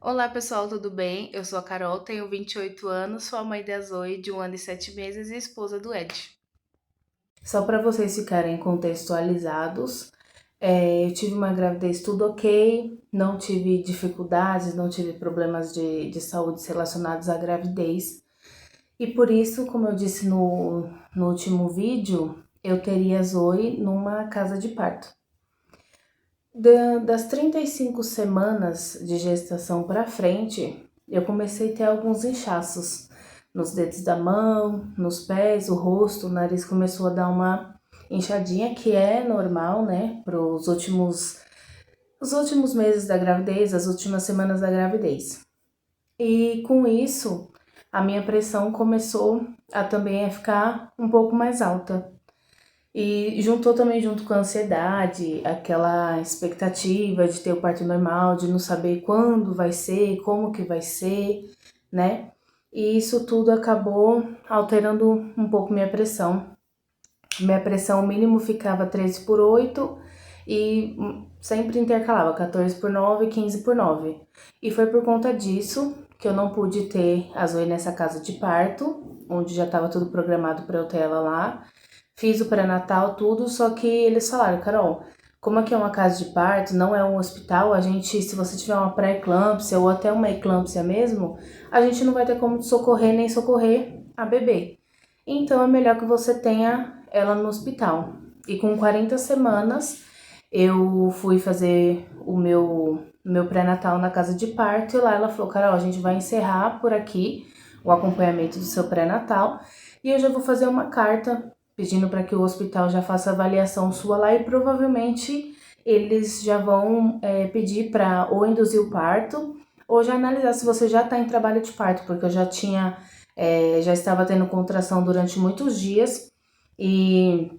Olá pessoal, tudo bem? Eu sou a Carol, tenho 28 anos, sou a mãe da Zoe, de 1 ano e 7 meses e esposa do Ed. Só para vocês ficarem contextualizados, eu tive uma gravidez tudo ok, não tive dificuldades, não tive problemas de saúde relacionados à gravidez. E por isso, como eu disse no último vídeo, eu teria a Zoe numa casa de parto. Das 35 semanas de gestação para frente, eu comecei a ter alguns inchaços nos dedos da mão, nos pés, o rosto, o nariz começou a dar uma inchadinha, que é normal, né, para os últimos meses da gravidez, as últimas semanas da gravidez. E com isso, a minha pressão começou a também ficar um pouco mais alta. E juntou também junto com a ansiedade, aquela expectativa de ter o parto normal, de não saber quando vai ser, como que vai ser, né? E isso tudo acabou alterando um pouco minha pressão. Minha pressão mínimo ficava 13/8 e sempre intercalava 14/9, 15/9. E foi por conta disso que eu não pude ter a Zoe nessa casa de parto, onde já estava tudo programado para eu ter ela lá. Fiz o pré-natal, tudo, só que eles falaram, Carol, como aqui é uma casa de parto, não é um hospital, a gente, se você tiver uma pré-eclâmpsia ou até uma eclâmpsia mesmo, a gente não vai ter como te socorrer nem socorrer a bebê. Então é melhor que você tenha ela no hospital. E com 40 semanas, eu fui fazer o meu pré-natal na casa de parto e lá ela falou, Carol, a gente vai encerrar por aqui o acompanhamento do seu pré-natal e eu já vou fazer uma carta pedindo para que o hospital já faça a avaliação sua lá e provavelmente eles já vão pedir para ou induzir o parto ou já analisar se você já está em trabalho de parto, porque eu já estava tendo contração durante muitos dias e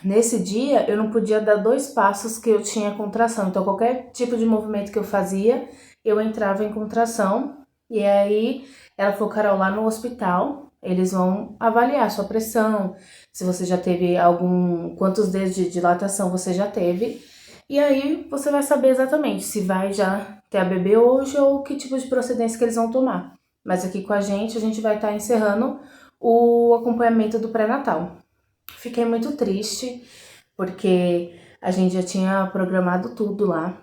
nesse dia eu não podia dar 2 passos que eu tinha contração, então qualquer tipo de movimento que eu fazia, eu entrava em contração. E aí ela falou, Carol, lá no hospital eles vão avaliar sua pressão, se você já teve quantos dias de dilatação você já teve. E aí você vai saber exatamente se vai já ter a bebê hoje ou que tipo de procedência que eles vão tomar. Mas aqui com a gente vai estar encerrando o acompanhamento do pré-natal. Fiquei muito triste, porque a gente já tinha programado tudo lá.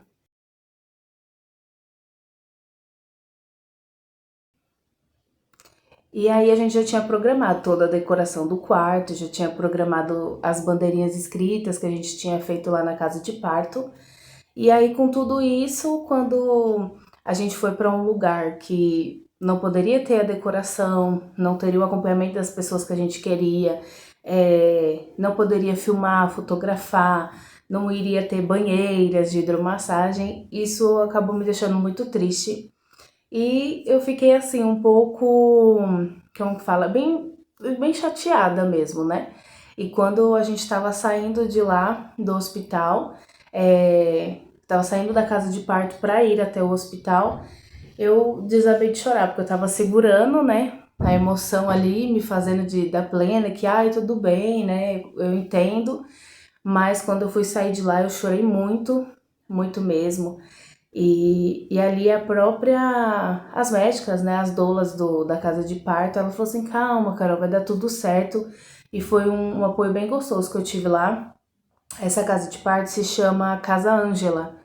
E aí a gente já tinha programado toda a decoração do quarto, já tinha programado as bandeirinhas escritas que a gente tinha feito lá na casa de parto. E aí com tudo isso, quando a gente foi para um lugar que não poderia ter a decoração, não teria o acompanhamento das pessoas que a gente queria, não poderia filmar, fotografar, não iria ter banheiras de hidromassagem, isso acabou me deixando muito triste. E eu fiquei assim um pouco, como que fala, bem chateada mesmo, né? E quando a gente estava saindo de lá do hospital, estava saindo da casa de parto para ir até o hospital, eu desabei de chorar, porque eu tava segurando, né, a emoção ali, me fazendo de da plena, que ai, tudo bem, né, eu entendo, mas quando eu fui sair de lá eu chorei muito, muito mesmo. E ali as médicas, né, as doulas da casa de parto, ela falou assim, calma, Carol, vai dar tudo certo. E foi um apoio bem gostoso que eu tive lá. Essa casa de parto se chama Casa Ângela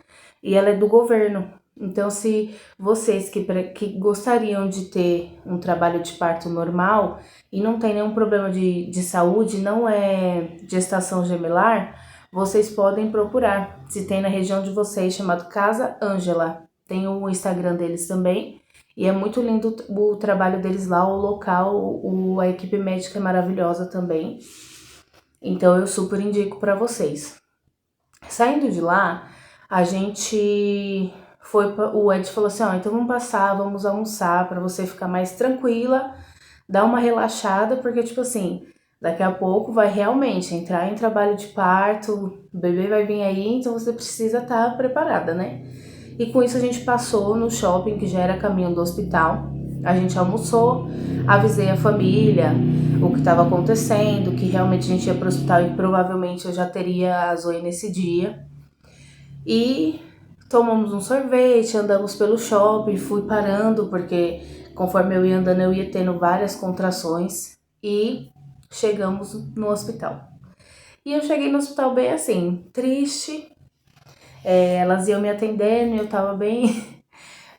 e ela é do governo. Então, se vocês que gostariam de ter um trabalho de parto normal e não tem nenhum problema de saúde, não é gestação gemelar, vocês podem procurar. Se tem na região de vocês, chamado Casa Ângela. Tem o Instagram deles também. E é muito lindo o trabalho deles lá, o local, a equipe médica é maravilhosa também. Então eu super indico para vocês. Saindo de lá, a gente o Ed falou assim, ó, então vamos passar, vamos almoçar para você ficar mais tranquila, dar uma relaxada, porque tipo assim, daqui a pouco vai realmente entrar em trabalho de parto, o bebê vai vir aí, então você precisa estar preparada, né? E com isso a gente passou no shopping, que já era caminho do hospital. A gente almoçou, avisei a família o que estava acontecendo, que realmente a gente ia para o hospital e provavelmente eu já teria a Zoe nesse dia. E tomamos um sorvete, andamos pelo shopping, fui parando, porque conforme eu ia andando eu ia tendo várias contrações e chegamos no hospital. E eu cheguei no hospital bem assim, triste, elas iam me atendendo e eu tava bem,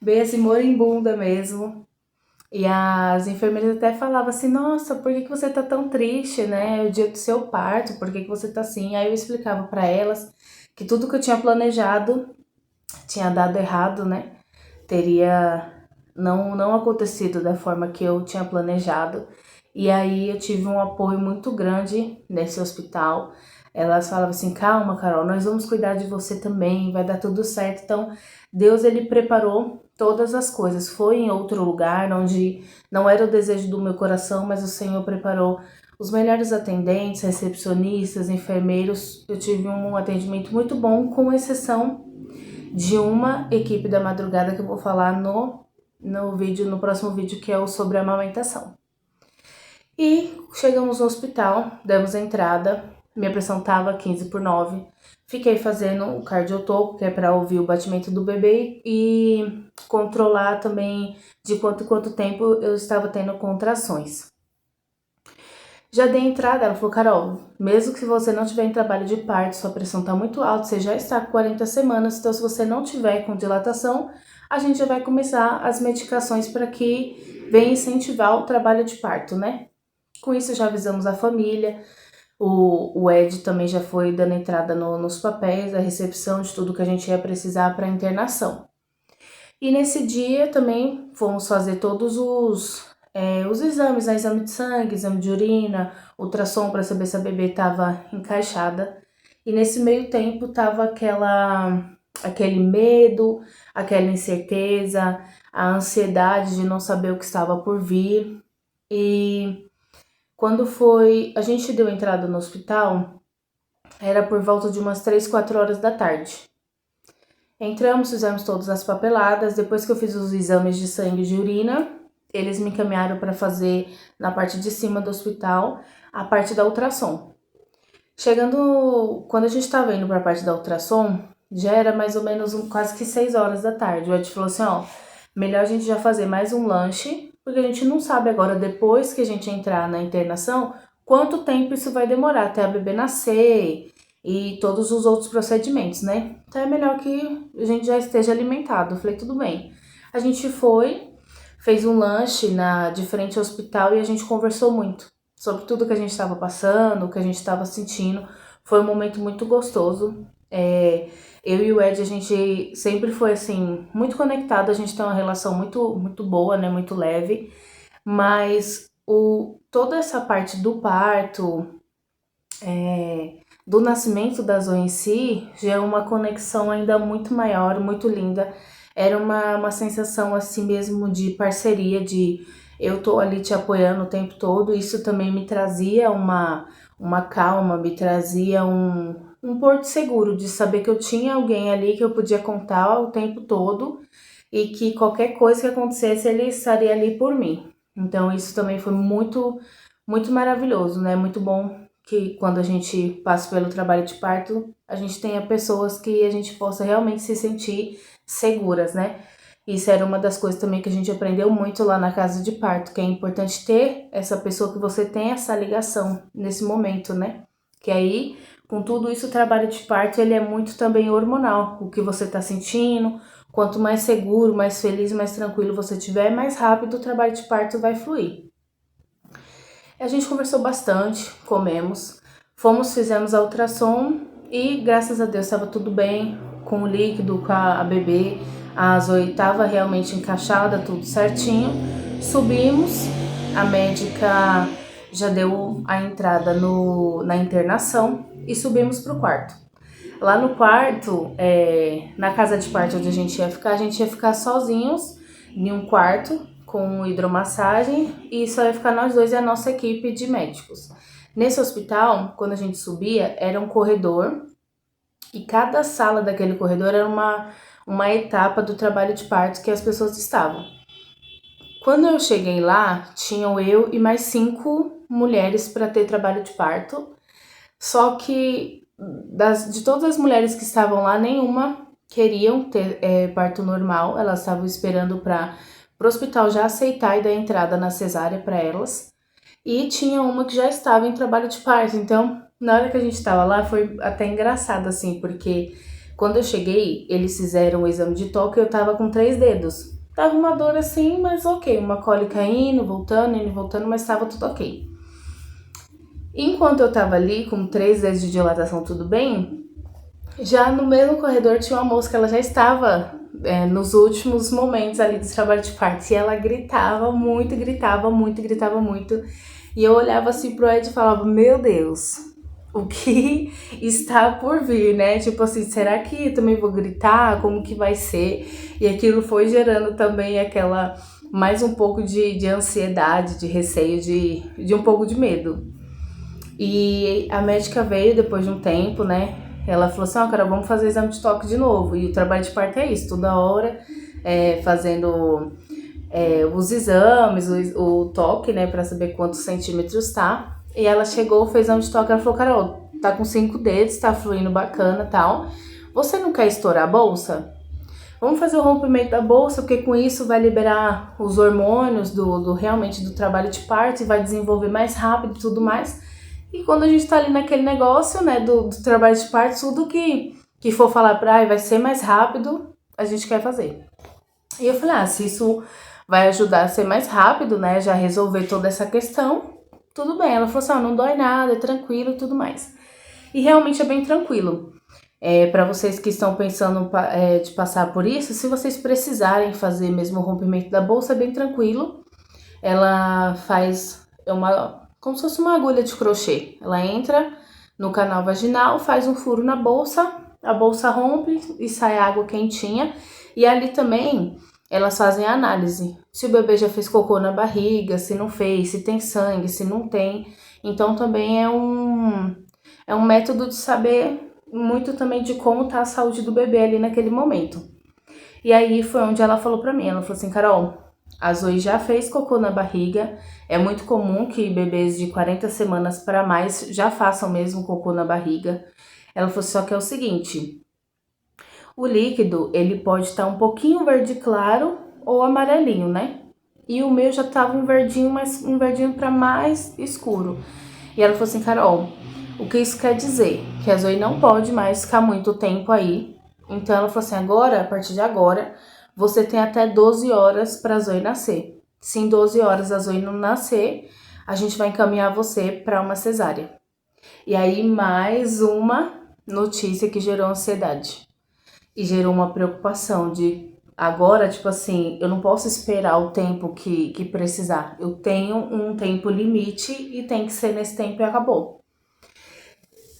bem assim, moribunda mesmo. E as enfermeiras até falavam assim, nossa, por que você tá tão triste, né? É o dia do seu parto, por que você tá assim? Aí eu explicava pra elas que tudo que eu tinha planejado tinha dado errado, né? Teria não acontecido da forma que eu tinha planejado. E aí eu tive um apoio muito grande nesse hospital. Elas falavam assim, calma, Carol, nós vamos cuidar de você também, vai dar tudo certo. Então, Deus, ele preparou todas as coisas. Foi em outro lugar, onde não era o desejo do meu coração, mas o Senhor preparou os melhores atendentes, recepcionistas, enfermeiros. Eu tive um atendimento muito bom, com exceção de uma equipe da madrugada que eu vou falar no próximo vídeo, que é o sobre a amamentação. E chegamos no hospital, demos a entrada, minha pressão tava 15/9. Fiquei fazendo o cardiotoco, que é para ouvir o batimento do bebê e controlar também de quanto em quanto tempo eu estava tendo contrações. Já dei entrada, ela falou, Carol, mesmo que você não tiver em trabalho de parto, sua pressão tá muito alta, você já está com 40 semanas, então se você não tiver com dilatação, a gente já vai começar as medicações para que venha incentivar o trabalho de parto, né? Com isso já avisamos a família, o Ed também já foi dando entrada nos papéis, a recepção de tudo que a gente ia precisar para internação. E nesse dia também fomos fazer todos os exames, né? Exame de sangue, exame de urina, ultrassom para saber se a bebê estava encaixada. E nesse meio tempo tava aquele medo, aquela incerteza, a ansiedade de não saber o que estava por vir. E quando a gente deu entrada no hospital, era por volta de umas 3, 4 horas da tarde. Entramos, fizemos todas as papeladas, depois que eu fiz os exames de sangue e de urina, eles me encaminharam para fazer na parte de cima do hospital a parte da ultrassom. Quando a gente estava indo para a parte da ultrassom, já era mais ou menos quase que 6 horas da tarde. O Ed falou assim, ó, melhor a gente já fazer mais um lanche, porque a gente não sabe agora, depois que a gente entrar na internação, quanto tempo isso vai demorar até a bebê nascer e todos os outros procedimentos, né? Então é melhor que a gente já esteja alimentado. Eu falei, tudo bem. A gente fez um lanche de frente ao hospital e a gente conversou muito sobre tudo que a gente estava passando, o que a gente estava sentindo. Foi um momento muito gostoso. Eu e o Ed, a gente sempre foi, assim, muito conectado, a gente tem uma relação muito, muito boa, né, muito leve, mas toda essa parte do parto, do nascimento da Zoe em si, já é uma conexão ainda muito maior, muito linda. Era uma sensação, assim mesmo, de parceria, de eu tô ali te apoiando o tempo todo. Isso também me trazia uma calma, me trazia um porto seguro, de saber que eu tinha alguém ali que eu podia contar o tempo todo e que qualquer coisa que acontecesse, ele estaria ali por mim. Então isso também foi muito, muito maravilhoso, né? Muito bom que quando a gente passa pelo trabalho de parto, a gente tenha pessoas que a gente possa realmente se sentir seguras, né? Isso era uma das coisas também que a gente aprendeu muito lá na casa de parto, que é importante ter essa pessoa, que você tem essa ligação nesse momento, né? Que aí, com tudo isso, o trabalho de parto, ele é muito também hormonal. O que você tá sentindo, quanto mais seguro, mais feliz, mais tranquilo você tiver, mais rápido o trabalho de parto vai fluir. A gente conversou bastante, comemos, fizemos a ultrassom e graças a Deus estava tudo bem com o líquido, com a bebê. A Zoe estava realmente encaixada, tudo certinho. Subimos, a médica já deu a entrada na internação e subimos para o quarto. Lá no quarto, na casa de parto onde a gente ia ficar sozinhos em um quarto com hidromassagem e só ia ficar nós dois e a nossa equipe de médicos. Nesse hospital, quando a gente subia, era um corredor e cada sala daquele corredor era uma etapa do trabalho de parto que as pessoas estavam. Quando eu cheguei lá, tinham eu e mais 5 mulheres para ter trabalho de parto, só que de todas as mulheres que estavam lá, nenhuma queriam ter parto normal, elas estavam esperando para o hospital já aceitar e dar entrada na cesárea para elas. E tinha uma que já estava em trabalho de parto. Então, na hora que a gente estava lá, foi até engraçado, assim, porque quando eu cheguei, eles fizeram o exame de toque e eu tava com 3 dedos. Tava uma dor assim, mas ok. Uma cólica indo, voltando, mas tava tudo ok. Enquanto eu tava ali com 3 dedos de dilatação, tudo bem, já no mesmo corredor tinha uma moça que ela já estava nos últimos momentos ali do trabalho de parto. E ela gritava muito, gritava muito, gritava muito. E eu olhava assim pro Ed e falava, meu Deus, o que está por vir, né? Tipo assim, será que eu também vou gritar? Como que vai ser? E aquilo foi gerando também aquela, mais um pouco de ansiedade, de receio, de um pouco de medo. E a médica veio depois de um tempo, né? Ela falou assim, cara, vamos fazer exame de toque de novo. E o trabalho de parto é isso, toda hora fazendo os exames, o toque, né, pra saber quantos centímetros tá. E ela chegou, fez exame de toque, ela falou, Carol, tá com 5 dedos, tá fluindo bacana e tal. Você não quer estourar a bolsa? Vamos fazer o rompimento da bolsa, porque com isso vai liberar os hormônios realmente do trabalho de parto e vai desenvolver mais rápido e tudo mais. E quando a gente tá ali naquele negócio, né, do trabalho de parto, tudo que for falar pra vai ser mais rápido, a gente quer fazer. E eu falei, se isso vai ajudar a ser mais rápido, né, já resolver toda essa questão, tudo bem. Ela falou assim, não dói nada, é tranquilo e tudo mais. E realmente é bem tranquilo. Para vocês que estão pensando de passar por isso, se vocês precisarem fazer mesmo o rompimento da bolsa, é bem tranquilo. Ela faz como se fosse uma agulha de crochê. Ela entra no canal vaginal, faz um furo na bolsa, a bolsa rompe e sai água quentinha. E ali também elas fazem a análise. Se o bebê já fez cocô na barriga, se não fez, se tem sangue, se não tem. Então também é um método de saber muito também de como tá a saúde do bebê ali naquele momento. E aí foi onde ela falou pra mim, ela falou assim, Carol, a Zoe já fez cocô na barriga, é muito comum que bebês de 40 semanas para mais já façam mesmo cocô na barriga. Ela falou, só que é o seguinte, o líquido, ele pode estar um pouquinho verde claro ou amarelinho, né? E o meu já tava um verdinho, mas um verdinho para mais escuro. E ela falou assim, Carol, o que isso quer dizer? Que a Zoe não pode mais ficar muito tempo aí. Então ela falou assim, agora, a partir de agora, você tem até 12 horas para a Zoe nascer. Se em 12 horas a Zoe não nascer, a gente vai encaminhar você para uma cesárea. E aí mais uma notícia que gerou ansiedade. E gerou uma preocupação de agora, tipo assim, eu não posso esperar o tempo que precisar. Eu tenho um tempo limite e tem que ser nesse tempo e acabou.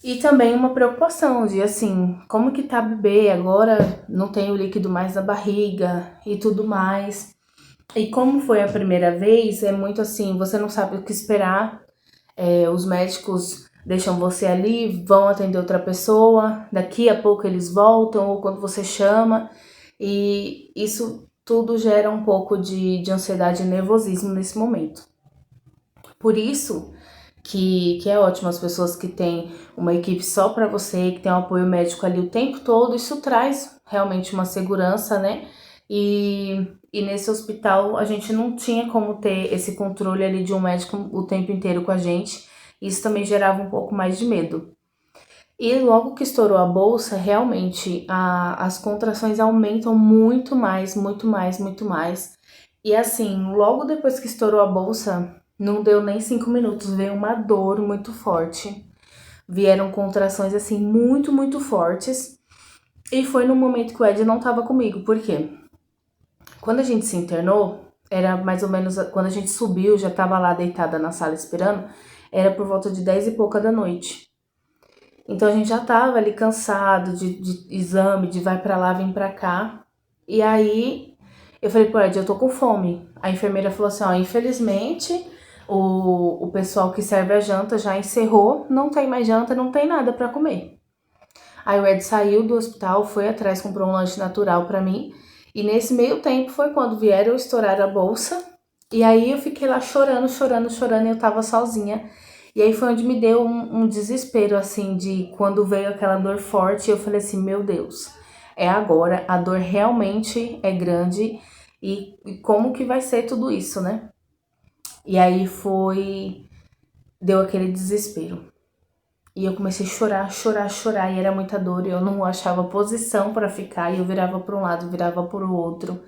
E também uma preocupação de assim, como que tá bebê agora, não tem o líquido mais na barriga e tudo mais. E como foi a primeira vez, é muito assim, você não sabe o que esperar. Os médicos deixam você ali, vão atender outra pessoa, daqui a pouco eles voltam, ou quando você chama, e isso tudo gera um pouco de ansiedade e nervosismo nesse momento. Por isso que é ótimo as pessoas que têm uma equipe só para você, que tem um apoio médico ali o tempo todo, isso traz realmente uma segurança, né? E nesse hospital a gente não tinha como ter esse controle ali de um médico o tempo inteiro com a gente. Isso também gerava um pouco mais de medo. E logo que estourou a bolsa, realmente as contrações aumentam muito mais, muito mais, muito mais. E assim, logo depois que estourou a bolsa, não deu nem 5 minutos, veio uma dor muito forte. Vieram contrações assim muito, muito fortes. E foi no momento que o Ed não tava comigo. Por quê? Quando a gente se internou, era mais ou menos quando a gente subiu, já tava lá deitada na sala esperando, era por volta de 10 e pouca da noite. Então a gente já tava ali cansado de exame, de vai pra lá, vem pra cá. E aí eu falei pro Ed, eu tô com fome. A enfermeira falou assim, infelizmente o pessoal que serve a janta já encerrou, não tem mais janta, não tem nada pra comer. Aí o Ed saiu do hospital, foi atrás, comprou um lanche natural pra mim. E nesse meio tempo foi quando vieram estourar a bolsa. E aí eu fiquei lá chorando, chorando, chorando e eu tava sozinha. E aí foi onde me deu um desespero, assim, de quando veio aquela dor forte. Eu falei assim, meu Deus, é agora, a dor realmente é grande e como que vai ser tudo isso, né? E aí deu aquele desespero. E eu comecei a chorar, chorar, chorar, e era muita dor, e eu não achava posição pra ficar, e eu virava pra um lado, virava pro outro.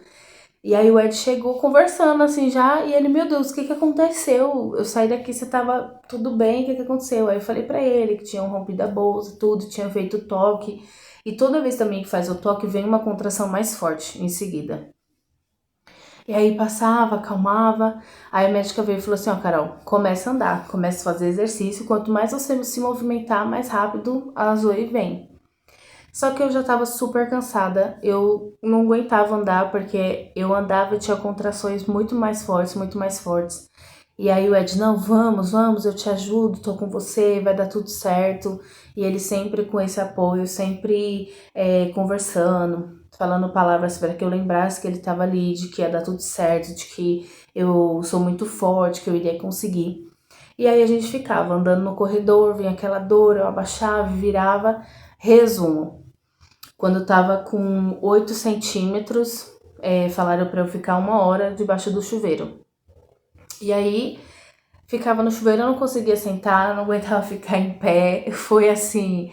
E aí o Ed chegou conversando assim já, e ele, meu Deus, o que que aconteceu? Eu saí daqui, você tava tudo bem, o que que aconteceu? Aí eu falei pra ele que tinham rompido a bolsa, tudo, tinha feito o toque. E toda vez também que faz o toque, vem uma contração mais forte em seguida. E aí passava, acalmava. Aí a médica veio e falou assim, ó, Carol, começa a andar, começa a fazer exercício. Quanto mais você se movimentar, mais rápido a Zoe vem. Só que eu já tava super cansada, eu não aguentava andar, porque eu andava e tinha contrações muito mais fortes, muito mais fortes. E aí o Ed, não, vamos, vamos, eu te ajudo, tô com você, vai dar tudo certo. E ele sempre com esse apoio, sempre conversando, falando palavras para que eu lembrasse que ele tava ali, de que ia dar tudo certo, de que eu sou muito forte, que eu iria conseguir. E aí a gente ficava andando no corredor, vinha aquela dor, eu abaixava, virava. Resumo, quando eu tava com 8 centímetros, falaram pra eu ficar 1 hora debaixo do chuveiro. E aí, ficava no chuveiro, eu não conseguia sentar, não aguentava ficar em pé. Foi assim,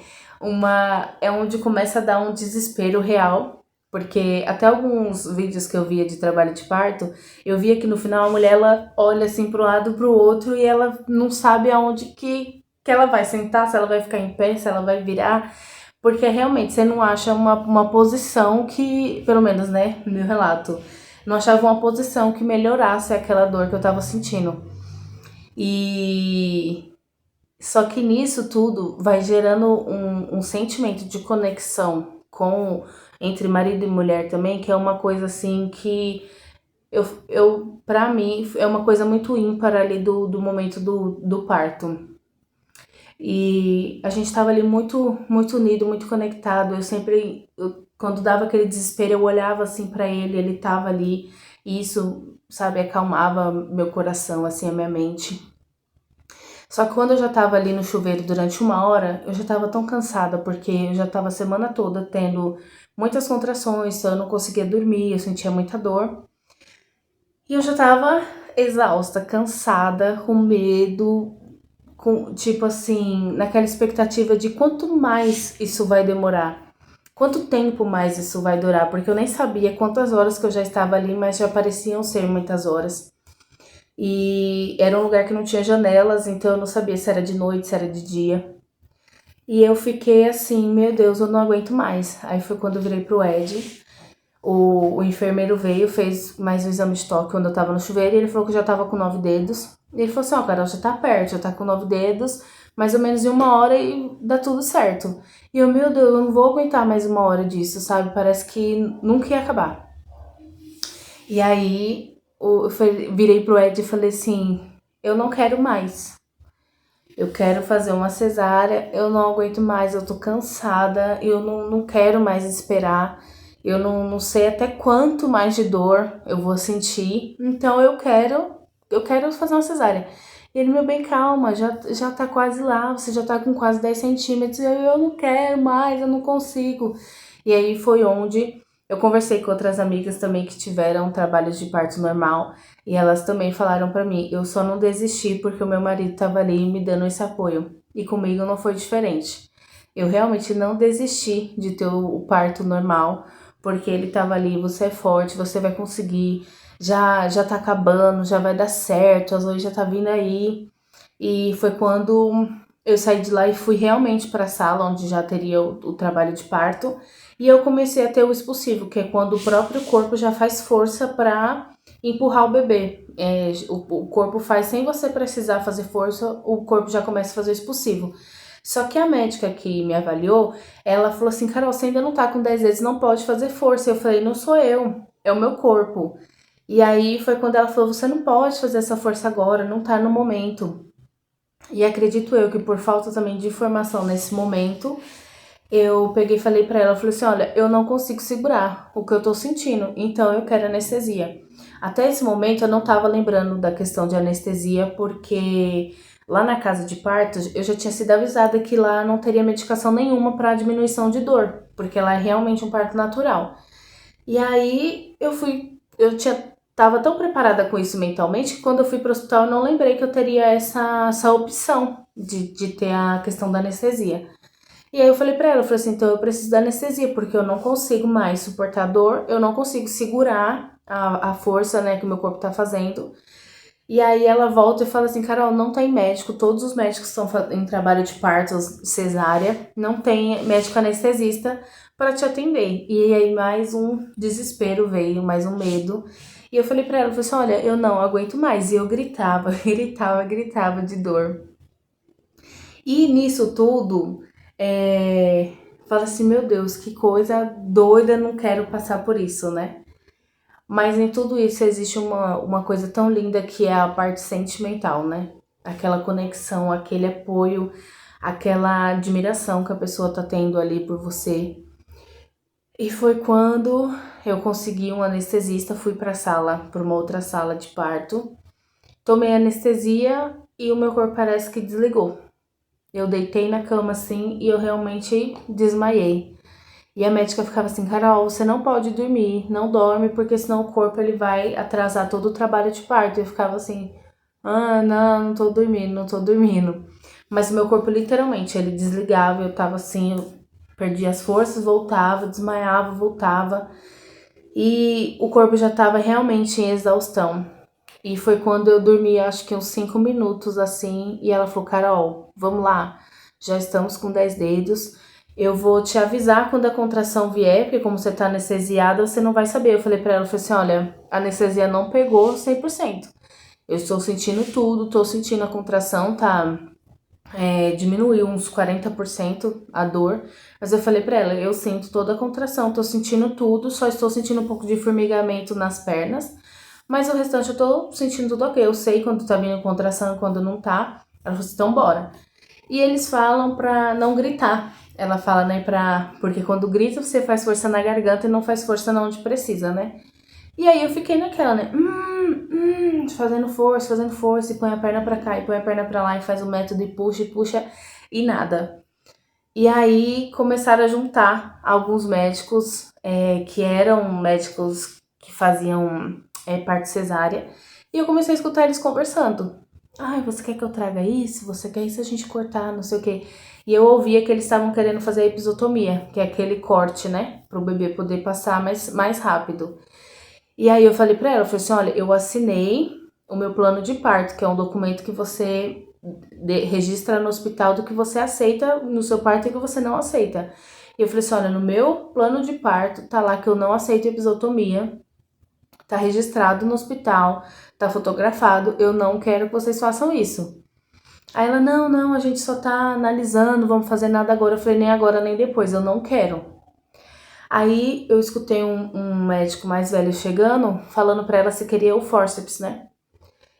é onde começa a dar um desespero real. Porque até alguns vídeos que eu via de trabalho de parto, eu via que no final a mulher ela olha assim pro lado pro outro e ela não sabe aonde que ela vai sentar, se ela vai ficar em pé, se ela vai virar. Porque realmente você não acha uma posição que, pelo menos, né, no meu relato, não achava uma posição que melhorasse aquela dor que eu tava sentindo. E só que nisso tudo vai gerando um sentimento de conexão com entre marido e mulher também, que é uma coisa assim que pra mim, é uma coisa muito ímpar ali do momento do parto. E a gente tava ali muito, muito unido, muito conectado. Quando dava aquele desespero, eu olhava assim pra ele, ele tava ali. E isso, sabe, acalmava meu coração, assim, a minha mente. Só que quando eu já tava ali no chuveiro durante 1 hora, eu já tava tão cansada, porque eu já tava a semana toda tendo muitas contrações, então eu não conseguia dormir, eu sentia muita dor. E eu já tava exausta, cansada, com medo, com, tipo assim, naquela expectativa de quanto mais isso vai demorar. Quanto tempo mais isso vai durar? Porque eu nem sabia quantas horas que eu já estava ali, mas já pareciam ser muitas horas. E era um lugar que não tinha janelas, então eu não sabia se era de noite, se era de dia. E eu fiquei assim, meu Deus, eu não aguento mais. Aí foi quando eu virei pro Ed. O enfermeiro veio, fez mais um exame de toque quando eu tava no chuveiro e ele falou que eu já tava com 9 dedos. E ele falou assim, ó, Carol, já tá perto, já tá com 9 dedos, mais ou menos em 1 hora e dá tudo certo. E eu, meu Deus, eu não vou aguentar mais 1 hora disso, sabe? Parece que nunca ia acabar. E aí virei pro Ed e falei assim, eu não quero mais. Eu quero fazer uma cesárea, eu não aguento mais, eu tô cansada, eu não quero mais esperar, eu não sei até quanto mais de dor eu vou sentir, então eu quero fazer uma cesárea. E ele, meu bem, calma, já tá quase lá, você já tá com quase 10 centímetros, e eu não quero mais, eu não consigo. E aí foi onde eu conversei com outras amigas também que tiveram trabalhos de parto normal, e elas também falaram pra mim, eu só não desisti porque o meu marido tava ali me dando esse apoio. E comigo não foi diferente. Eu realmente não desisti de ter o parto normal, porque ele tava ali, você é forte, você vai conseguir, já tá acabando, já vai dar certo, as hoje já tá vindo aí. E foi quando eu saí de lá e fui realmente para a sala onde já teria o trabalho de parto. E eu comecei a ter o expulsivo, que é quando o próprio corpo já faz força para empurrar o bebê. O corpo faz sem você precisar fazer força, o corpo já começa a fazer o expulsivo. Só que a médica que me avaliou, ela falou assim, Carol, você ainda não tá com 10 vezes, não pode fazer força. Eu falei, não sou eu, é o meu corpo. E aí foi quando ela falou, você não pode fazer essa força agora, não tá no momento. E acredito eu que por falta também de informação nesse momento, eu peguei e falei pra ela, eu falei assim, olha, eu não consigo segurar o que eu tô sentindo, então eu quero anestesia. Até esse momento eu não tava lembrando da questão de anestesia, porque Lá na casa de parto, eu já tinha sido avisada que lá não teria medicação nenhuma para diminuição de dor, porque lá é realmente um parto natural. E aí tava tão preparada com isso mentalmente que quando eu fui pro hospital eu não lembrei que eu teria essa opção de ter a questão da anestesia. E aí eu falei pra ela, eu falei assim, então eu preciso da anestesia, porque eu não consigo mais suportar a dor, eu não consigo segurar a força, né, que o meu corpo tá fazendo. E aí ela volta e fala assim, Carol, não tem médico, todos os médicos estão em trabalho de parto, cesárea, não tem médico anestesista para te atender. E aí mais um desespero veio, mais um medo. E eu falei pra ela, eu falei assim, olha, eu não aguento mais. E eu gritava, gritava de dor. E nisso tudo, fala assim, meu Deus, que coisa doida, não quero passar por isso, né? Mas em tudo isso existe uma coisa tão linda que é a parte sentimental, né? Aquela conexão, aquele apoio, aquela admiração que a pessoa tá tendo ali por você. E foi quando eu consegui um anestesista, fui pra sala, pra uma outra sala de parto. Tomei anestesia e o meu corpo parece que desligou. Eu deitei na cama assim e eu realmente desmaiei. E a médica ficava assim, Carol, você não pode dormir, não dorme, porque senão o corpo ele vai atrasar todo o trabalho de parto. Eu ficava assim, não tô dormindo, não tô dormindo. Mas o meu corpo literalmente, ele desligava, eu tava assim, eu perdia as forças, voltava, desmaiava, voltava. E o corpo já tava realmente em exaustão. E foi quando eu dormi, acho que uns 5 minutos assim, e ela falou, Carol, vamos lá, já estamos com 10 dedos. Eu vou te avisar quando a contração vier, porque como você tá anestesiada, você não vai saber. Eu falei pra ela, eu falei assim, olha, a anestesia não pegou 100%. Eu estou sentindo tudo, tô sentindo a contração, tá? Diminuiu uns 40% a dor. Mas eu falei pra ela, eu sinto toda a contração, tô sentindo tudo, só estou sentindo um pouco de formigamento nas pernas. Mas o restante eu tô sentindo tudo ok. Eu sei quando tá vindo contração e quando não tá. Ela falou assim, então bora. E eles falam pra não gritar. Ela fala, né, porque quando grita você faz força na garganta e não faz força na onde precisa, né? E aí eu fiquei naquela, né? Fazendo força, e põe a perna pra cá, e põe a perna pra lá, e faz o método e puxa, e nada. E aí começaram a juntar alguns médicos, que eram médicos que faziam parto cesárea, e eu comecei a escutar eles conversando. Ai, você quer que eu traga isso? Você quer isso a gente cortar, não sei o quê. E eu ouvia que eles estavam querendo fazer a episiotomia, que é aquele corte, né? Para o bebê poder passar mais rápido. E aí eu falei pra ela, eu falei assim, olha, eu assinei o meu plano de parto, que é um documento que você registra no hospital do que você aceita no seu parto e que você não aceita. E eu falei assim, olha, no meu plano de parto tá lá que eu não aceito episiotomia, tá registrado no hospital, tá fotografado, eu não quero que vocês façam isso. Aí ela, não, a gente só tá analisando, vamos fazer nada agora. Eu falei, nem agora nem depois, eu não quero. Aí eu escutei um médico mais velho chegando, falando pra ela se queria o fórceps, né?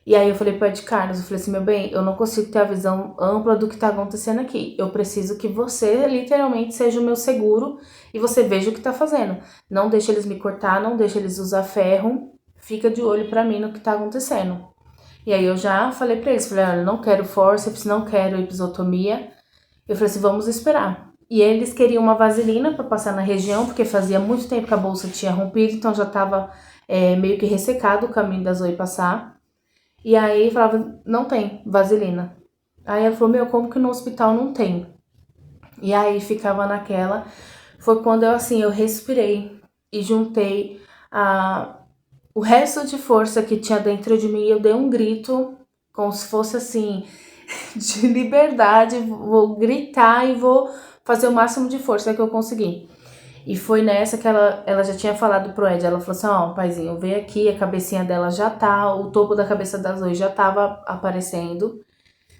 E aí eu falei pro Ed Carlos, eu falei assim, meu bem, eu não consigo ter a visão ampla do que tá acontecendo aqui. Eu preciso que você literalmente seja o meu seguro e você veja o que tá fazendo. Não deixe eles me cortar, não deixe eles usar ferro, fica de olho pra mim no que tá acontecendo. E aí eu já falei pra eles, falei, olha, não quero fórceps, não quero episiotomia. Eu falei assim, vamos esperar. E eles queriam uma vaselina pra passar na região, porque fazia muito tempo que a bolsa tinha rompido, então já tava meio que ressecado o caminho da Zoe passar. E aí falava, não tem vaselina. Aí ela falou, meu, como que no hospital não tem? E aí ficava naquela. Foi quando eu respirei e juntei o resto de força que tinha dentro de mim. Eu dei um grito, como se fosse assim, de liberdade. Vou gritar e vou fazer o máximo de força que eu conseguir. E foi nessa que ela já tinha falado pro Ed, ela falou assim, ó, paizinho, vem aqui, a cabecinha dela já tá, o topo da cabeça da Zoe já tava aparecendo.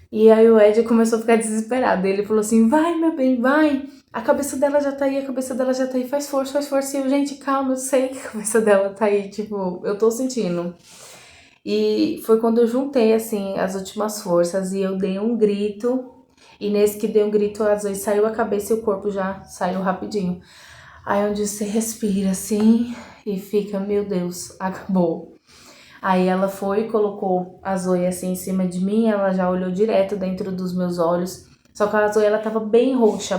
E aí o Ed começou a ficar desesperado, ele falou assim, vai meu bem, vai, a cabeça dela já tá aí, a cabeça dela já tá aí, faz força. E eu, gente, calma, eu sei que a cabeça dela tá aí, tipo, eu tô sentindo. E foi quando eu juntei, assim, as últimas forças e eu dei um grito. E nesse que dei um grito, a Zoe saiu a cabeça e o corpo já saiu rapidinho. Aí onde você respira assim e fica, meu Deus, acabou. Aí ela foi e colocou a Zoe assim em cima de mim, ela já olhou direto dentro dos meus olhos. Só que a Zoe, ela tava bem roxa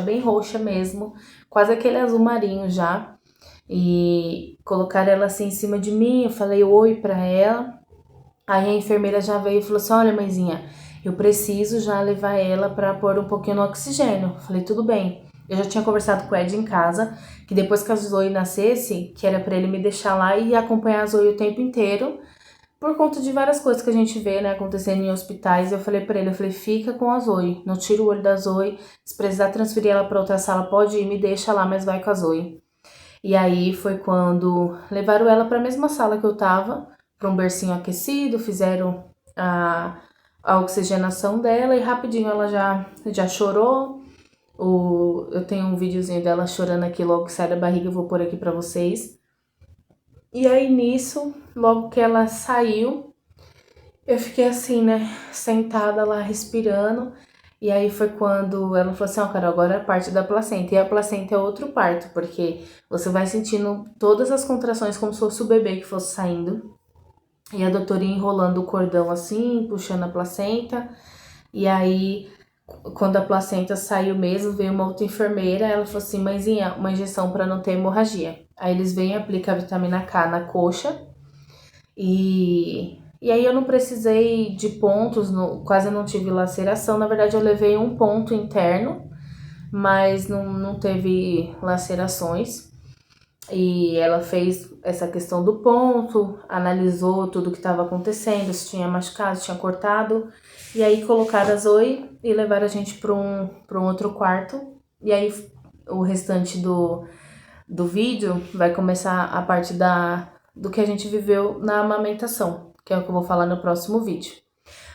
mesmo, quase aquele azul marinho já. E colocaram ela assim em cima de mim, eu falei oi pra ela. Aí a enfermeira já veio e falou assim: olha, mãezinha, eu preciso já levar ela pra pôr um pouquinho no oxigênio. Eu falei, tudo bem. Eu já tinha conversado com o Ed em casa, que depois que a Zoe nascesse, que era pra ele me deixar lá e acompanhar a Zoe o tempo inteiro, por conta de várias coisas que a gente vê, né, acontecendo em hospitais. Eu falei pra ele, eu falei, fica com a Zoe, não tira o olho da Zoe, se precisar transferir ela pra outra sala, pode ir, me deixa lá, mas vai com a Zoe. E aí foi quando levaram ela para a mesma sala que eu tava, para um bercinho aquecido, fizeram a oxigenação dela e rapidinho ela já chorou. Eu tenho um videozinho dela chorando aqui logo que sai da barriga, eu vou pôr aqui para vocês. E aí nisso, logo que ela saiu, eu fiquei assim, né, sentada lá respirando. E aí foi quando ela falou assim, ó, Carol, agora é a parte da placenta. E a placenta é outro parto, porque você vai sentindo todas as contrações como se fosse o bebê que fosse saindo. E a doutora enrolando o cordão assim, puxando a placenta. E aí, quando a placenta saiu mesmo, veio uma outra enfermeira, ela falou assim, mãezinha, uma injeção para não ter hemorragia. Aí eles vêm e aplicam a vitamina K na coxa. E aí eu não precisei de pontos, quase não tive laceração. Na verdade, eu levei um ponto interno, mas não teve lacerações. E ela fez essa questão do ponto, analisou tudo o que estava acontecendo, se tinha machucado, se tinha cortado. E aí colocaram a Zoe e levaram a gente para um outro quarto. E aí o restante do vídeo vai começar a parte do que a gente viveu na amamentação, que é o que eu vou falar no próximo vídeo.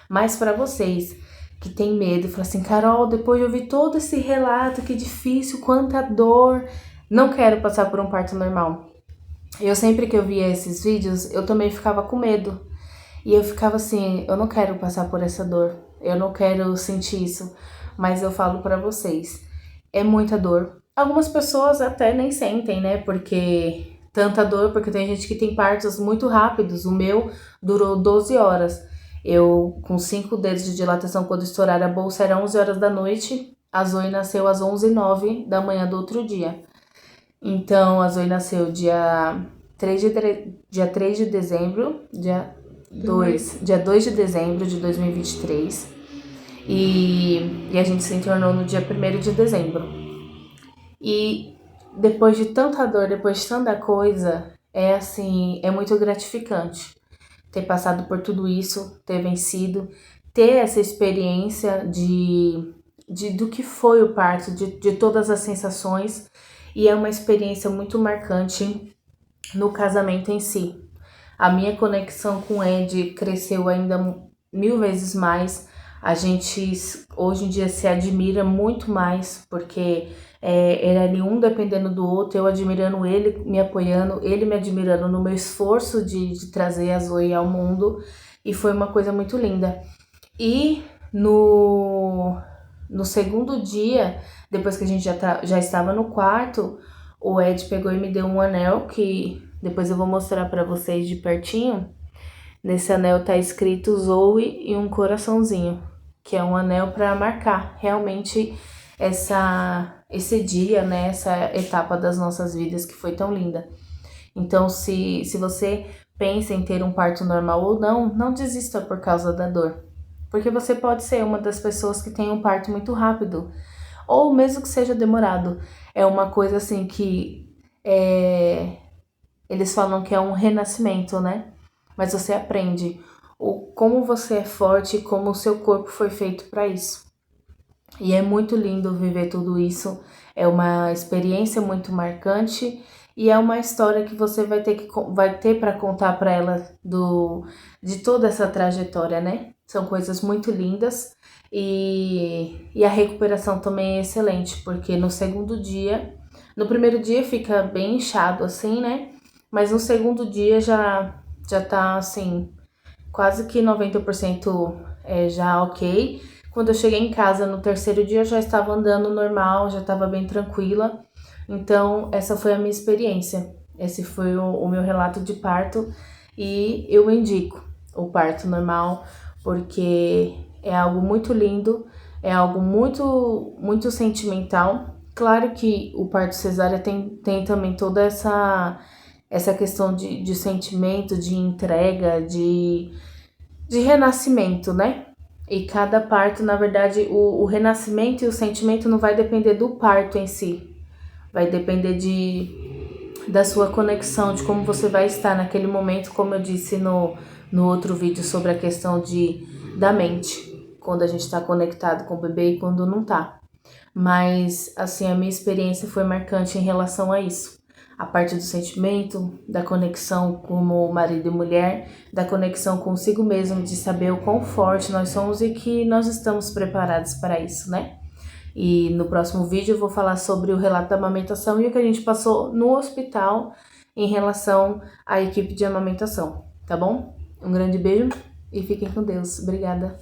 Mas para vocês que tem medo e falam assim, Carol, depois de ouvir todo esse relato, que difícil, quanta dor, não quero passar por um parto normal. Eu sempre que eu via esses vídeos, eu também ficava com medo. E eu ficava assim, eu não quero passar por essa dor, eu não quero sentir isso. Mas eu falo para vocês, é muita dor. Algumas pessoas até nem sentem, né? Porque tanta dor, porque tem gente que tem partos muito rápidos. O meu durou 12 horas. Eu, com 5 dedos de dilatação, quando estourar a bolsa, era 11 horas da noite. A Zoe nasceu às 11h09 da manhã do outro dia. Então, a Zoe nasceu dia 3 de dezembro, dia 2 de dezembro de 2023. E a gente se internou no dia 1º de dezembro. E depois de tanta dor, depois de tanta coisa, é assim, é muito gratificante ter passado por tudo isso, ter vencido, ter essa experiência do que foi o parto, de todas as sensações. E é uma experiência muito marcante no casamento em si. A minha conexão com o Ed cresceu ainda 1000 vezes mais. A gente hoje em dia se admira muito mais, porque era ali um dependendo do outro, eu admirando ele, me apoiando, ele me admirando no meu esforço de trazer a Zoe ao mundo, e foi uma coisa muito linda. E no segundo dia, depois que a gente já estava no quarto, o Ed pegou e me deu um anel que depois eu vou mostrar para vocês de pertinho. Nesse anel tá escrito Zoe e um coraçãozinho, que é um anel para marcar realmente esse dia, né, essa etapa das nossas vidas que foi tão linda. Então, se você pensa em ter um parto normal ou não desista por causa da dor. Porque você pode ser uma das pessoas que tem um parto muito rápido, ou mesmo que seja demorado. É uma coisa assim que eles falam que é um renascimento, né? Mas você aprende como você é forte, como o seu corpo foi feito para isso. E é muito lindo viver tudo isso. É uma experiência muito marcante e é uma história que você vai ter para contar para ela de toda essa trajetória, né? São coisas muito lindas e a recuperação também é excelente, porque no primeiro dia fica bem inchado assim, né? Mas no segundo dia já tá assim, quase que 90% já ok. Quando eu cheguei em casa no terceiro dia, eu já estava andando normal, já estava bem tranquila. Então, essa foi a minha experiência. Esse foi o meu relato de parto. e eu indico o parto normal, porque é algo muito lindo, é algo muito sentimental. Claro que o parto cesárea tem também toda essa questão de sentimento, de entrega, de renascimento, né? E cada parto, na verdade, o renascimento e o sentimento não vai depender do parto em si, vai depender da sua conexão, de como você vai estar naquele momento, como eu disse no outro vídeo sobre a questão da mente, quando a gente está conectado com o bebê e quando não tá. Mas, assim, a minha experiência foi marcante em relação a isso. A parte do sentimento, da conexão como marido e mulher, da conexão consigo mesmo, de saber o quão forte nós somos e que nós estamos preparados para isso, né? E no próximo vídeo eu vou falar sobre o relato da amamentação e o que a gente passou no hospital em relação à equipe de amamentação, tá bom? Um grande beijo e fiquem com Deus. Obrigada.